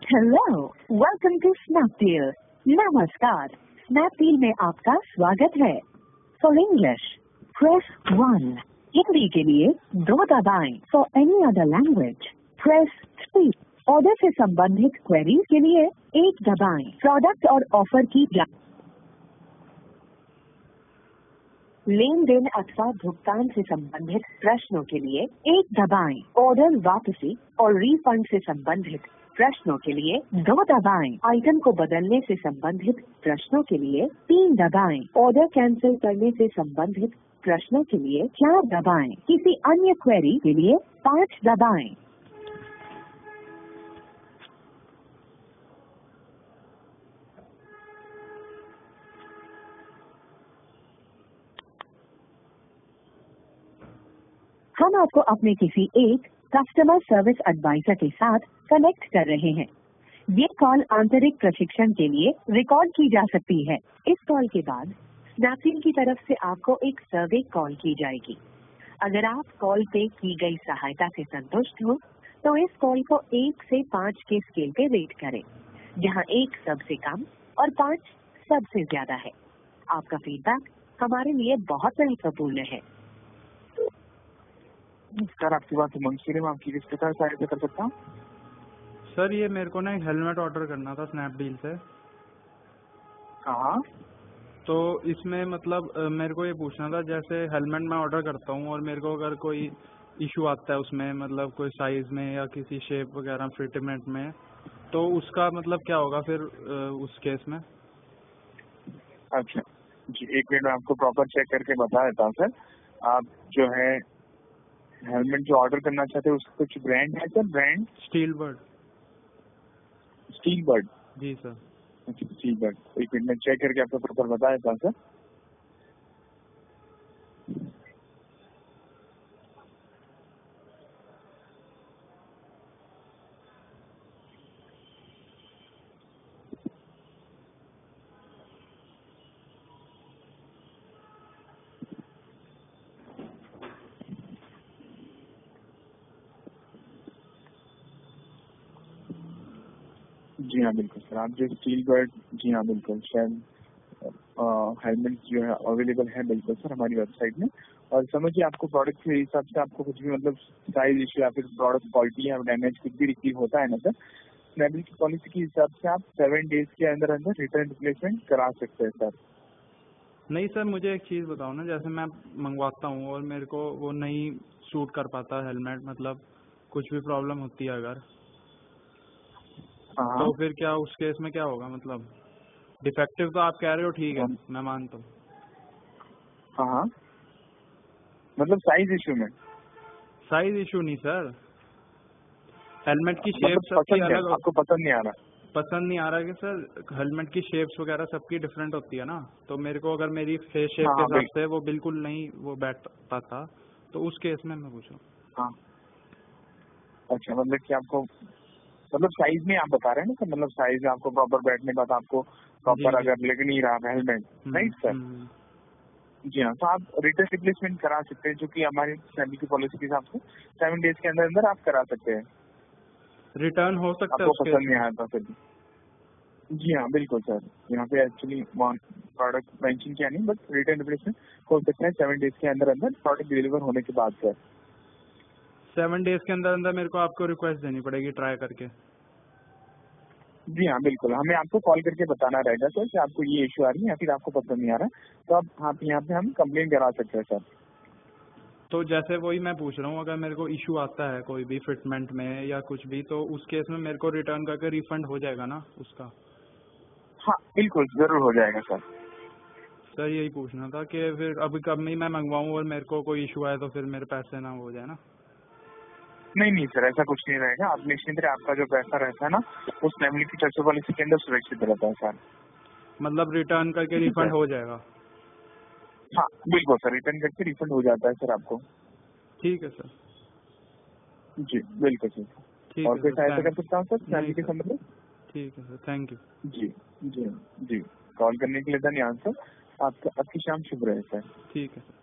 Hello, welcome to Snapdeal. नमस्कार, Snapdeal में आपका स्वागत है। फॉर इंग्लिश प्रेस 1, हिंदी के लिए 2 दबाएं। For any other language press 3। Order से संबंधित क्वेरीज के लिए 1 दबाएं। प्रोडक्ट और ऑफर की लेन देन अथवा भुगतान से संबंधित प्रश्नों के लिए 1 दबाएं। ऑर्डर वापसी और रिफंड से संबंधित प्रश्नों के लिए 2 दबाएं। आइटम को बदलने से संबंधित प्रश्नों के लिए 3 दबाएं। ऑर्डर कैंसिल करने से संबंधित प्रश्नों के लिए 4 दबाएं। किसी अन्य क्वेरी के लिए 5 दबाएं। हम आपको अपने किसी एक कस्टमर सर्विस एडवाइजर के साथ कनेक्ट कर रहे हैं। ये कॉल आंतरिक प्रशिक्षण के लिए रिकॉर्ड की जा सकती है। इस कॉल के बाद स्नैपडील की तरफ से आपको एक सर्वे कॉल की जाएगी। अगर आप कॉल पे की गई सहायता से संतुष्ट हो तो इस कॉल को 1 से 5 के स्केल पे रेट करें, जहां 1 सबसे कम और 5 सबसे ज्यादा है। आपका फीडबैक हमारे लिए बहुत महत्वपूर्ण है। सर, आपकी बात मंसूरी में आपकी किस प्रकार सहायता कर सकता हूँ? सर, ये मेरे को ना एक हेलमेट ऑर्डर करना था स्नैपडील से। हाँ, तो इसमें मतलब मेरे को ये पूछना था, जैसे हेलमेट मैं ऑर्डर करता हूँ और मेरे को अगर कोई इशू आता है उसमें, मतलब कोई साइज में या किसी शेप वगैरह फिटमेंट में, तो उसका मतलब क्या होगा फिर उस केस में? अच्छा जी, 1 मिनट में आपको प्रॉपर चेक करके बता देता हूँ सर। आप जो है हेलमेट जो ऑर्डर करना चाहते हैं उसका कुछ ब्रांड है sir? Brand Steel Bird. Steel Bird? जी सर। अच्छा, स्टील बर्ड। 1 मिनट में चेक करके आपको प्रॉपर बता देता हूँ सर। जी हाँ बिल्कुल सर, आप जो स्टील बर्ड, जी हाँ बिल्कुल शायद हेलमेट जो है अवेलेबल है बिल्कुल सर हमारी वेबसाइट में। और समझिए आपको प्रोडक्ट के हिसाब से आपको कुछ भी मतलब साइज इश्यू या फिर प्रोडक्ट क्वालिटी या डैमेज कुछ भी रिसीव होता है ना सर, स्नैपडील की पॉलिसी के हिसाब से आप 7 डेज के अंदर अंदर रिटर्न रिप्लेसमेंट करा सकते हैं सर। नहीं सर, मुझे एक चीज़ बताओ ना, जैसे मैं मंगवाता हूँ और मेरे को वो नहीं सूट कर पाता हेलमेट, मतलब कुछ भी प्रॉब्लम होती है अगर, हाँ तो फिर क्या उस केस में क्या होगा? मतलब डिफेक्टिव तो आप कह रहे हो, ठीक है, मैं मानता हूँ। हाँ, मतलब साइज इशू में? साइज इशू नहीं सर, हेलमेट की शेप मतलब सबकी अलग। आपको पसंद नहीं आ रहा? पसंद नहीं आ रहा कि सर हेलमेट की शेप्स वगैरह सबकी डिफरेंट होती है ना, तो मेरे को अगर मेरी फेस शेप के हिसाब से वो बिल्कुल नहीं वो बैठ पाता, तो उस केस में मैं पूछ रहा हूँ। हाँ, अच्छा, मतलब कि आपको मतलब साइज में आप बता रहे हैं ना सर, मतलब साइज में आपको प्रॉपर बैठने के बाद आपको प्रॉपर अगर लग नहीं रहा हेलमेट, राइट सर? जी हाँ, तो आप रिटर्न रिप्लेसमेंट करा सकते हैं, जो कि हमारी स्नैपडील की पॉलिसी के हिसाब से 7 डेज के अंदर अंदर आप करा सकते हैं। रिटर्न हो सकता है? आपको पसंद नहीं आया था फिर? जी हाँ बिल्कुल सर, यहाँ पे एक्चुअली प्रोडक्ट मेंशन किया नहीं, बट रिटर्न रिप्लेसमेंट हो सकता है 7 डेज के अंदर अंदर प्रोडक्ट डिलीवर होने के बाद सर। 7 डेज के अंदर अंदर मेरे को आपको रिक्वेस्ट देनी पड़ेगी ट्राई करके? जी हाँ बिल्कुल, हमें आपको कॉल करके बताना रहेगा सर कि आपको ये इशू आ रही है या फिर आपको पसंद नहीं आ रहा है, तो आप यहाँ पे हम कंप्लेन करा सकते हैं सर। तो जैसे वही मैं पूछ रहा हूँ, अगर मेरे को इशू आता है कोई भी फिटमेंट में या कुछ भी, तो उस केस में मेरे को रिटर्न करके रिफंड हो जाएगा ना उसका? हाँ बिल्कुल, जरूर हो जाएगा सर। सर यही पूछना था कि फिर अभी कब में मैं मंगवाऊँ और मेरे को कोई इशू आए तो फिर मेरे पैसे ना हो जाए ना? नहीं सर, ऐसा कुछ नहीं रहेगा, आप निश्चिंत रहे, आपका जो पैसा रहता है ना उस फैमिली की ट्रस्ट पॉलिसी के अंदर सुरक्षित रहता है सर। मतलब रिटर्न करके रिफंड हो जाएगा? हाँ बिल्कुल सर, रिटर्न करके रिफंड हो जाता है सर आपको। ठीक है सर। जी बिल्कुल सर। ठीक और है कोई सर, सहायता कर सकता हूँ सर फैमिली के संबंध में? ठीक है सर, थैंक यू। जी जी जी, कॉल करने के लिए धन्यवाद सर। आपकी शाम शुभ रहे सर। ठीक है सर।